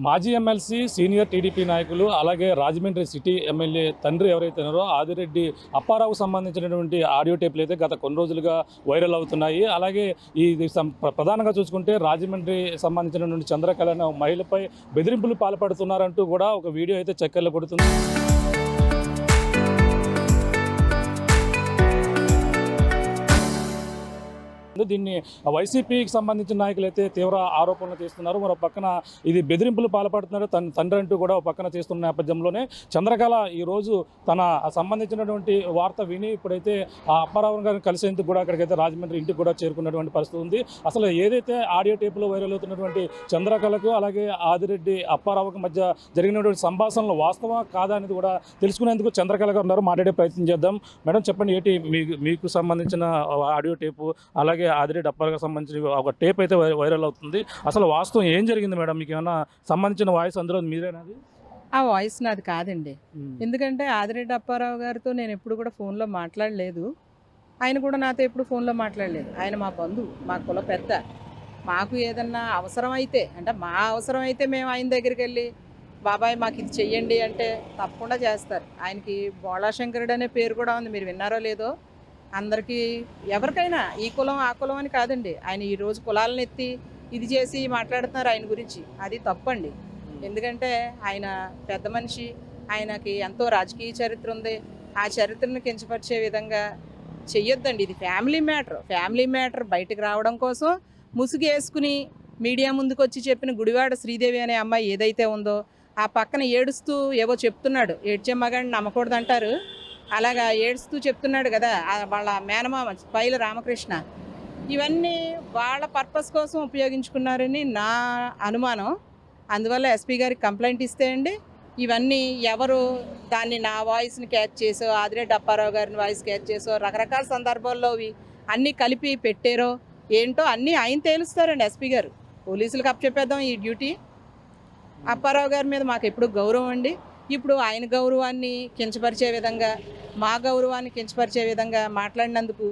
మాజీ MLC senior TDP నాయకులు అలాగే రాజమండ్రి సిటీ ఎమ్మెల్యే తండ్రి ఎవరైతే ఉన్నారో ఆదిరెడ్డి అప్పారావుకు సంబంధించినటువంటి ఆడియో టేపులు అయితే గత కొన్ని రోజులుగా వైరల్ అవుతున్నాయి. అలాగే ప్రధానంగా చూసుకుంటే రాజమండ్రి సంబంధించినటువంటి చంద్రకళ అనే మహిళపై బెదిరింపులు పాల్పడుతున్నారంటూ కూడా ఒక వీడియో అయితే చక్కర్లు కొడుతుంది. దీన్ని వైసీపీకి సంబంధించిన నాయకులు అయితే తీవ్ర ఆరోపణలు చేస్తున్నారు. మరో పక్కన ఇది బెదిరింపులు పాల్పడుతున్నారు తండ్రి అంటూ కూడా ఒక పక్కన చేస్తున్న నేపథ్యంలోనే చంద్రకళ ఈరోజు తన సంబంధించినటువంటి వార్త విని ఇప్పుడైతే ఆ అప్పారావు గారిని కలిసేందుకు కూడా అక్కడికైతే రాజమండ్రి ఇంటికి కూడా చేరుకున్నటువంటి పరిస్థితి ఉంది. అసలు ఏదైతే ఆడియో టేపులో వైరల్ అవుతున్నటువంటి చంద్రకళకు అలాగే ఆదిరెడ్డి అప్పారావుకి మధ్య జరిగినటువంటి సంభాషణలు వాస్తవా కాదా అనేది కూడా తెలుసుకునేందుకు చంద్రకళ గారు ఉన్నారు. మాట్లాడే ప్రయత్నం చేద్దాం. మేడం చెప్పండి, ఏంటి మీకు సంబంధించిన ఆడియో టేపు అలాగే ఆదిరెడ్డి అప్పారావుకి సంబంధించిన ఒక టేప్ అయితే వైరల్ అవుతుంది. అసలు వాస్తవం ఏం జరిగింది మేడం? మీకు ఏమైనా సంబంధించిన వాయిస్ అందులో మీరేనాది? ఆ వాయిస్ నాది కాదండి. ఎందుకంటే ఆదిరెడ్డి అప్పారావు గారితో నేను ఎప్పుడు కూడా ఫోన్లో మాట్లాడలేదు. ఆయన కూడా నాతో ఎప్పుడు ఫోన్లో మాట్లాడలేదు. ఆయన మా బంధువు, మా కుల పెద్ద. మాకు ఏదన్నా అవసరం అయితే అంటే మా అవసరం అయితే మేము ఆయన దగ్గరికి వెళ్ళి బాబాయ్ మాకు ఇది చెయ్యండి అంటే తప్పకుండా చేస్తారు. ఆయనకి బోళాశంకరుడు అనే పేరు కూడా ఉంది, మీరు విన్నారో లేదో. అందరికీ ఎవరికైనా ఈ కులం ఆ కులం అని కాదండి. ఆయన ఈరోజు కులాలను ఎత్తి ఇది చేసి మాట్లాడుతున్నారు ఆయన గురించి. అది తప్పండి. ఎందుకంటే ఆయన పెద్ద మనిషి, ఆయనకి ఎంతో రాజకీయ చరిత్ర ఉంది. ఆ చరిత్రను కించపరిచే విధంగా చెయ్యొద్దండి. ఇది ఫ్యామిలీ మ్యాటర్ బయటకు రావడం కోసం ముసుగు వేసుకుని మీడియా ముందుకు వచ్చి చెప్పిన గుడివాడ శ్రీదేవి అనే అమ్మాయి ఏదైతే ఉందో ఆ పక్కన ఏడుస్తూ ఏవో చెప్తున్నాడు. ఏడ్చే మగాడిని నమ్మకూడదంటారు. అలాగా ఏడుస్తూ చెప్తున్నాడు కదా వాళ్ళ మేనమామ పైల రామకృష్ణ. ఇవన్నీ వాళ్ళ పర్పస్ కోసం ఉపయోగించుకున్నారని నా అనుమానం. అందువల్ల ఎస్పీ గారికి కంప్లైంట్ ఇస్తే అండి ఇవన్నీ ఎవరు దాన్ని నా వాయిస్ని క్యాచ్ చేసో ఆదిరెడ్డి అప్పారావు గారిని వాయిస్ క్యాచ్ చేసో రకరకాల సందర్భాల్లో అన్నీ కలిపి పెట్టారో ఏంటో అన్నీ ఆయన తేలుస్తారండి ఎస్పీ గారు. పోలీసులకు అప్పచెప్పేద్దాం ఈ డ్యూటీ. అప్పారావు గారి మీద మాకు ఎప్పుడు గౌరవం అండి. ఇప్పుడు ఆయన గౌరవాన్ని కించపరిచే విధంగా మా గౌరవాన్ని కించపరిచే విధంగా మాట్లాడినందుకు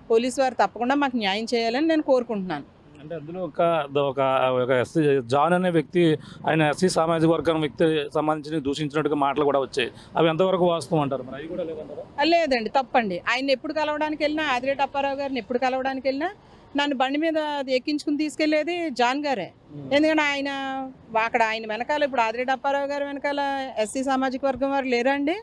పోలీసు వారు తప్పకుండా మాకు న్యాయం చేయాలని నేను కోరుకుంటున్నాను. అంటే అందులో ఒక ఎస్సీ జాన్ అనే వ్యక్తి ఆయన ఎస్సీ సామాజిక వర్గం వ్యక్తి సంబంధించి దూషించినట్టుగా మాటలు కూడా వచ్చాయి. అవి ఎంతవరకు వాస్తవం అంటారు? మరి అవి కూడా లేదంటారా? లేదండి, తప్పండి. ఆయన ఎప్పుడు కలవడానికి వెళ్ళినా ఆదిరెడ్డి అప్పారావు గారిని ఎప్పుడు కలవడానికి వెళ్ళినా నన్ను బండి మీద ఎక్కించుకుని తీసుకెళ్లేది జాన్ గారే. ఎందుకంటే ఆయన వెనకాల ఇప్పుడు ఆదిరెడ్డి అప్పారావు గారి వెనకాల ఎస్సీ సామాజిక వర్గం వారు లేరా అండి?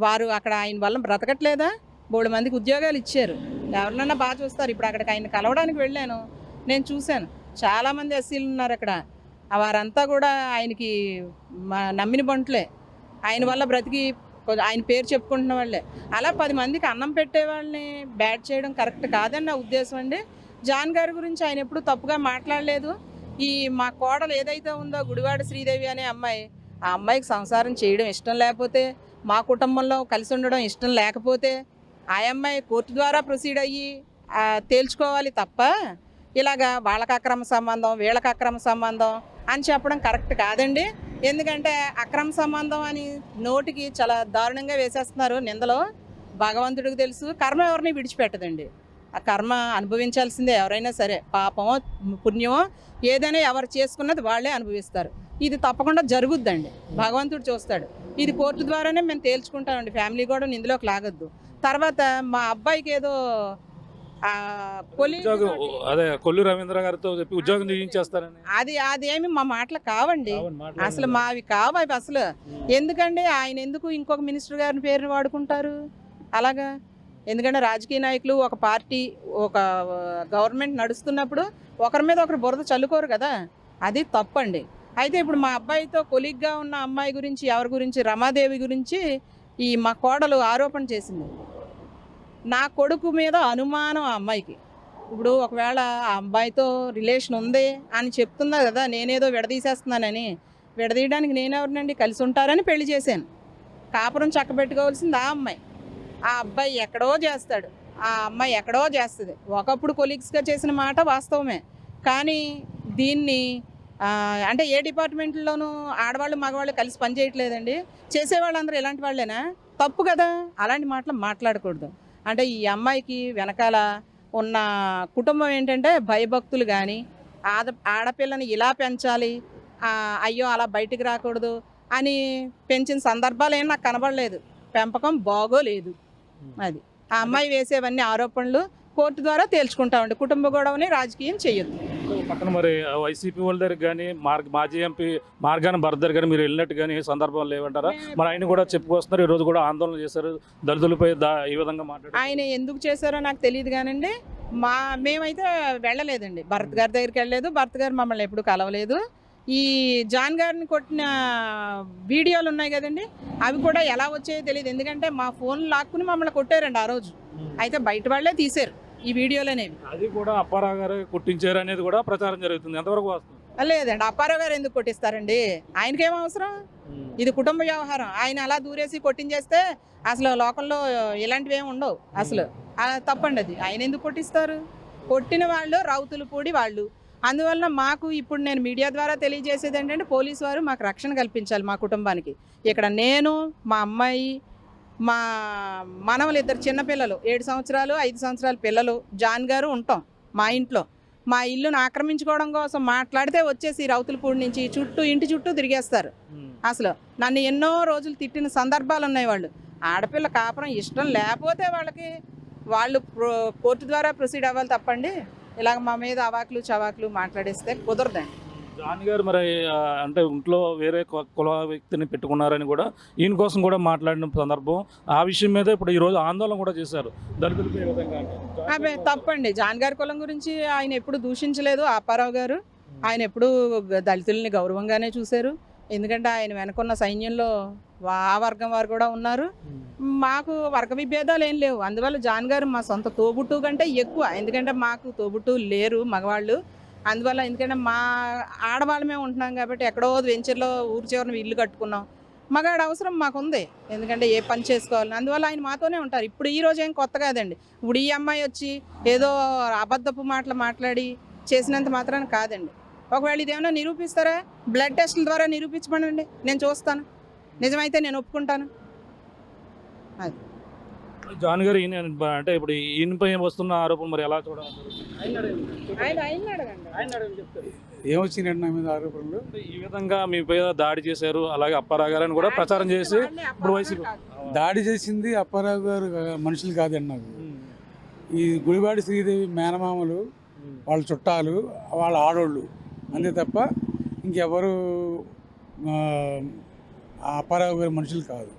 వారు అక్కడ ఆయన వల్ల బ్రతకట్లేదా? 3 మందికి ఉద్యోగాలు ఇచ్చారు. ఎవరినన్నా బాగా చూస్తారు. ఇప్పుడు అక్కడికి ఆయన కలవడానికి వెళ్ళాను, నేను చూశాను. చాలామంది ఎస్సీలు ఉన్నారు అక్కడ. వారంతా కూడా ఆయనకి నమ్మిన బంట్లే. ఆయన వల్ల బ్రతికి ఆయన పేరు చెప్పుకుంటున్న వాళ్ళే. అలా 10 మందికి అన్నం పెట్టే వాళ్ళని బ్యాడ్ చేయడం కరెక్ట్ కాదని నా ఉద్దేశం అండి. జాన్ గారి గురించి ఆయన ఎప్పుడు తప్పుగా మాట్లాడలేదు. మా కోడలు ఏదైతే ఉందో గుడివాడ శ్రీదేవి అనే అమ్మాయి, ఆ అమ్మాయికి సంసారం చేయడం ఇష్టం లేకపోతే, మా కుటుంబంలో కలిసి ఉండడం ఇష్టం లేకపోతే ఆ అమ్మాయి కోర్టు ద్వారా ప్రొసీడ్ అయ్యి తేల్చుకోవాలి తప్ప ఇలాగా వాళ్ళకి అక్రమ సంబంధం వీళ్ళకి అక్రమ సంబంధం అని చెప్పడం కరెక్ట్ కాదండి. ఎందుకంటే అక్రమ సంబంధం అని నోటికి చాలా దారుణంగా వేసేస్తున్నారు నిందలో. భగవంతుడికి తెలుసు, కర్మ ఎవరిని విడిచిపెట్టదండి. ఆ కర్మ అనుభవించాల్సిందే ఎవరైనా సరే. పాపమో పుణ్యమో ఏదైనా ఎవరు చేసుకున్నది వాళ్ళే అనుభవిస్తారు. ఇది తప్పకుండా జరుగుద్దండి, భగవంతుడు చూస్తాడు. ఇది కోర్టు ద్వారానే మేము తేల్చుకుంటామండి. ఫ్యామిలీ కూడా ఇందులోకి లాగొద్దు. తర్వాత మా అబ్బాయికి ఏదో కొల్లు రవీంద్ర గారితో చెప్పి ఉద్యోగం చేయించేస్తారని అది ఏమి మా మాటలు కావండి. అసలు మావి కావు అవి అసలు. ఎందుకండి ఆయన ఎందుకు ఇంకొక మినిస్టర్ గారిని పేరుని వాడుకుంటారు అలాగా? ఎందుకంటే రాజకీయ నాయకులు ఒక పార్టీ ఒక గవర్నమెంట్ నడుస్తున్నప్పుడు ఒకరి మీద ఒకరు బురద చల్లుకోరు కదా, అది తప్పండి. అయితే ఇప్పుడు మా అబ్బాయితో కొలీగ్గా ఉన్న అమ్మాయి గురించి ఎవరి గురించి రమాదేవి గురించి మా కోడలు ఆరోపణ చేసింది. నా కొడుకు మీద అనుమానం ఆ అమ్మాయికి. ఇప్పుడు ఒకవేళ ఆ అమ్మాయితో రిలేషన్ ఉంది అని చెప్తున్నా కదా, నేనేదో విడదీసేస్తున్నానని. విడదీయడానికి నేనెవరినండి? కలిసి ఉంటారని పెళ్లి చేశాను. కాపురం చక్కబెట్టుకోవాల్సింది ఆ అమ్మాయి. ఆ అబ్బాయి ఎక్కడో చేస్తాడు, ఆ అమ్మాయి ఎక్కడో చేస్తుంది. ఒకప్పుడు కొలీగ్స్గా చేసిన మాట వాస్తవమే. కానీ దీన్ని అంటే ఏ డిపార్ట్మెంట్లోనూ ఆడవాళ్ళు మగవాళ్ళు కలిసి పనిచేయట్లేదండి. చేసేవాళ్ళందరూ ఇలాంటి వాళ్ళేనా? తప్పు కదా, అలాంటి మాటలు మాట్లాడకూడదు. అంటే ఈ అమ్మాయికి వెనకాల ఉన్న కుటుంబం ఏంటంటే భయభక్తులు కానీ ఆడపిల్లని ఇలా పెంచాలి అయ్యో అలా బయటికి రాకూడదు అని పెంచిన సందర్భాలు ఏం నాకు కనబడలేదు. పెంపకం బాగోలేదు. అది ఆ అమ్మాయి వేసేవన్నీ ఆరోపణలు కోర్టు ద్వారా తేల్చుకుంటామండి. కుటుంబ గొడవని రాజకీయం చేయొద్దు. పక్కన మరి వైసీపీ వాళ్ళ దగ్గర కానీ మాజీ ఎంపీ మార్గాన భరత్ దగ్గర కానీ మీరు వెళ్ళినట్టు కానీ ఏ సందర్భం లేవంటారా? మరి ఆయన కూడా చెప్పుకొస్తున్నారు, ఈరోజు కూడా ఆందోళన చేశారు దళితులపై ఈ విధంగా మాట్లాడారు. ఆయన ఎందుకు చేశారో నాకు తెలియదు కానండి, మేమైతే వెళ్ళలేదండి. భరత్ గారి దగ్గరికి వెళ్ళలేదు. భరత్ గారు మమ్మల్ని ఎప్పుడు కలవలేదు. ఈ జాన్ గారిని కొట్టిన వీడియోలు ఉన్నాయి కదండి, అవి కూడా ఎలా వచ్చాయో తెలియదు. ఎందుకంటే మా ఫోన్ లాక్కుని మమ్మల్ని కొట్టారండి ఆ రోజు. అయితే బయట వాళ్ళే తీశారు ఈ వీడియోలు అనేవి. అది కూడా అప్పారావు గారు కొట్టించారు అనేది కూడా ప్రచారం జరుగుతుంది. ఎంతవరకు వస్తుంది? లేదండి, అప్పారావు గారు ఎందుకు కొట్టిస్తారండి? ఆయనకేం అవసరం? ఇది కుటుంబ వ్యవహారం. ఆయన అలా దూరేసి కొట్టించేస్తే అసలు లోకంలో ఇలాంటివి ఏమి ఉండవు. అసలు తప్పండి అది. ఆయన ఎందుకు కొట్టిస్తారు? కొట్టిన వాళ్ళు రౌతులు పూడి వాళ్ళు. అందువల్ల మాకు ఇప్పుడు నేను మీడియా ద్వారా తెలియజేసేది ఏంటంటే, పోలీసు వారు మాకు రక్షణ కల్పించాలి మా కుటుంబానికి. ఇక్కడ నేను, మా అమ్మాయి, మా మనవలు ఇద్దరు చిన్నపిల్లలు, 7 సంవత్సరాలు 5 సంవత్సరాల పిల్లలు, జాన్ గారు ఉంటాం మా ఇంట్లో. మా ఇల్లును ఆక్రమించుకోవడం కోసం మాట్లాడితే వచ్చేసి రౌతులపూడి నుంచి ఇంటి చుట్టూ తిరిగేస్తారు. అసలు నన్ను ఎన్నో రోజులు తిట్టిన సందర్భాలు ఉన్నాయి. వాళ్ళు ఆడపిల్ల కాపురం ఇష్టం లేకపోతే వాళ్ళు కోర్టు ద్వారా ప్రొసీడ్ అవ్వాలి తప్పండి ఇలాగ మా మీద అవాకులు చవాకులు మాట్లాడేస్తే కుదరదండి. జాన్ గారు మరి అంటే ఇంట్లో వేరే కుల వ్యక్తిని పెట్టుకున్నారని కూడా ఈయన కోసం కూడా మాట్లాడిన సందర్భం, ఆ విషయం మీద ఇప్పుడు ఈరోజు ఆందోళన కూడా చేశారు దళితులకి. ఏ విధంగా అదే తప్పండి. జాన్ గారి కులం గురించి ఆయన ఎప్పుడు దూషించలేదు అప్పారావు గారు. ఆయన ఎప్పుడు దళితుల్ని గౌరవంగానే చూశారు. ఎందుకంటే ఆయన వెనకున్న సైన్యంలో ఆ వర్గం వారు కూడా ఉన్నారు. మాకు వర్గ విభేదాలు ఏం లేవు. అందువల్ల జాన్ గారు మా సొంత తోబుట్టు కంటే ఎక్కువ. ఎందుకంటే మాకు తోబుట్టు లేరు మగవాళ్ళు. అందువల్ల ఎందుకంటే మా ఆడవాళ్ళమే ఉంటున్నాం కాబట్టి ఎక్కడో వెంచర్లో ఊరు చివరిని ఇల్లు కట్టుకున్నాం. మగాడు అవసరం మాకుంది, ఎందుకంటే ఏ పని చేసుకోవాలని. అందువల్ల ఆయన మాతోనే ఉంటారు. ఇప్పుడు ఈ రోజు ఏం కొత్త కాదండి. ఇప్పుడు ఈ అమ్మాయి వచ్చి ఏదో అబద్ధపు మాటలు మాట్లాడి చేసినంత మాత్రాన కాదండి. ఒకవేళ ఇదేమైనా నిరూపిస్తారా? బ్లడ్ టెస్టుల ద్వారా నిరూపించమనండి, నేను చూస్తాను. నిజమైతే నేను ఒప్పుకుంటాను. అది జాన్ గారు ఈయన అంటే ఇప్పుడు ఈయనపై వస్తున్న ఆరోపణ మరి ఎలా చూడాలి? ఏమొచ్చినాయండి నా మీద ఆరోపణలు? ఈ విధంగా మీపై దాడి చేశారు, అలాగే అప్పారావు గారు అని కూడా ప్రచారం చేసి ఇప్పుడు వైసీపీ దాడి చేసింది అప్పారావు గారు మనుషులు కాదండి. నాకు ఈ గుడివాడి శ్రీదేవి మేనమామలు, వాళ్ళ చుట్టాలు, వాళ్ళ ఆడోళ్ళు, అంతే తప్ప ఇంకెవరు అప్పారావు గారు మనుషులు కాదు.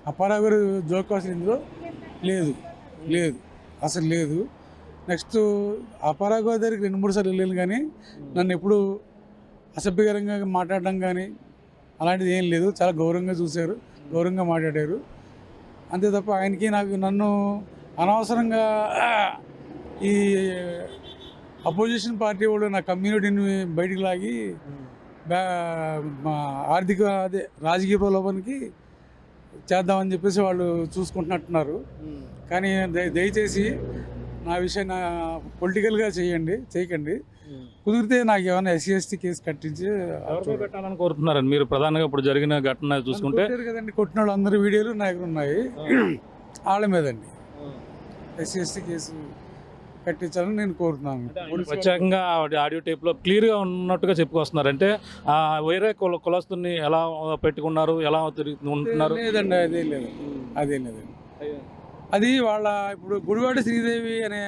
అప్పారావు గారు జోక్ అసలు ఇందులో లేదు అసలు లేదు. నెక్స్ట్ అప్పారావు గారి దగ్గరికి 2-3 సార్లు వెళ్ళాను, కానీ నన్ను ఎప్పుడు అసభ్యకరంగా మాట్లాడడం కానీ అలాంటిది ఏం లేదు. చాలా గౌరవంగా చూశారు, గౌరవంగా మాట్లాడారు, అంతే తప్ప ఆయనకి నన్ను అనవసరంగా ఈ అపోజిషన్ పార్టీ వాళ్ళు నా కమ్యూనిటీని బయటికి లాగి రాజకీయ ప్రలోభానికి చేద్దామని చెప్పేసి వాళ్ళు చూసుకుంటున్నట్టున్నారు. కానీ దయచేసి నా విషయం పొలిటికల్గా చేయకండి. కుదిరితే నాకు ఏమైనా SC/ST కేసు కట్టించి పెట్టాలని కోరుతున్నారండి మీరు? ప్రధానంగా ఇప్పుడు జరిగిన ఘటన చూసుకుంటే కదండి, కొట్టిన వాళ్ళు అందరి వీడియోలు నా దగ్గర ఉన్నాయి. వాళ్ళ మీదండి SC/ST కేసు కట్టించాలని నేను కోరుతున్నాను. ప్రత్యేకంగా ఆడియో టేప్లో క్లియర్గా ఉన్నట్టుగా చెప్పుకొస్తున్నారు. అంటే వేరే కులస్తుని ఎలా పెట్టుకున్నారు, ఎలా ఉంటున్నారు? లేదండి, అదేం లేదండి. అది వాళ్ళ ఇప్పుడు గుడివాడ శ్రీదేవి అనే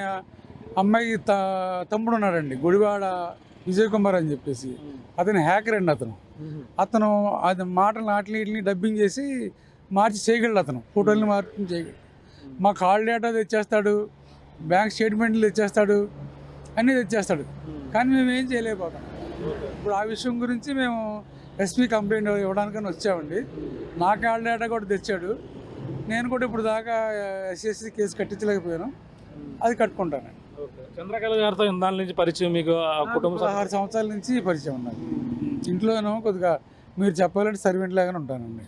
అమ్మాయి తమ్ముడు ఉన్నాడండి, గుడివాడ విజయ్ కుమార్ అని చెప్పేసి. అతను హ్యాకర్ అండి. అతను అది మాటలు వీటిని డబ్బింగ్ చేసి మార్చి చేయగలడు. అతను ఫోటోల్ని మార్చి చేయగలడు. మా కాల్ డేటా తెచ్చేస్తాడు, బ్యాంక్ స్టేట్మెంట్లు తెచ్చేస్తాడు, అన్నీ తెచ్చేస్తాడు. కానీ మేము ఏం చేయలేకపోతాం. ఇప్పుడు ఆ విషయం గురించి మేము SP కంప్లైంట్ ఇవ్వడానికని వచ్చామండి. నా కాల్ డేటా కూడా తెచ్చాడు. నేను కూడా ఇప్పుడు దాకా SC/ST కేసు కట్టించలేకపోయాను. అది కట్టుకుంటానండి. చంద్రకళ గారితో దాని నుంచి పరిచయం మీకు? కుటుంబ 6 సంవత్సరాల నుంచి పరిచయం ఉన్నది. ఇంట్లోనూ కొద్దిగా మీరు చెప్పాలంటే సర్వెంట్ లాగానే ఉంటానండి.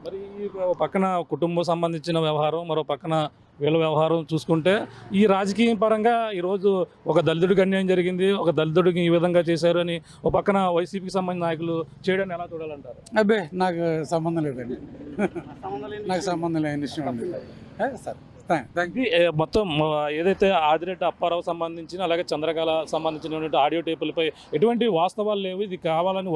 మరి పక్కన కుటుంబం సంబంధించిన వ్యవహారం, మరో పక్కన వీళ్ళ వ్యవహారం చూసుకుంటే ఈ రాజకీయ పరంగా ఈరోజు ఒక దళితుడికి అన్యాయం జరిగింది, ఒక దళితుడికి ఈ విధంగా చేశారు అని ఒక పక్కన వైసీపీకి సంబంధించిన నాయకులు చేయడాన్ని ఎలా చూడాలంటారు? అబ్బే నాకు సంబంధం లేదండి. నాకు సంబంధం లేని విషయం అండి సార్. Thank you. ఇది మొత్తం ఏదైతే ఆదిరెడ్డి అప్పారావు సంబంధించిన అలాగే చంద్రకళ సంబంధించినటువంటి ఆడియో టేపులపై ఎటువంటి వాస్తవాలు లేవు, ఇది కావాలని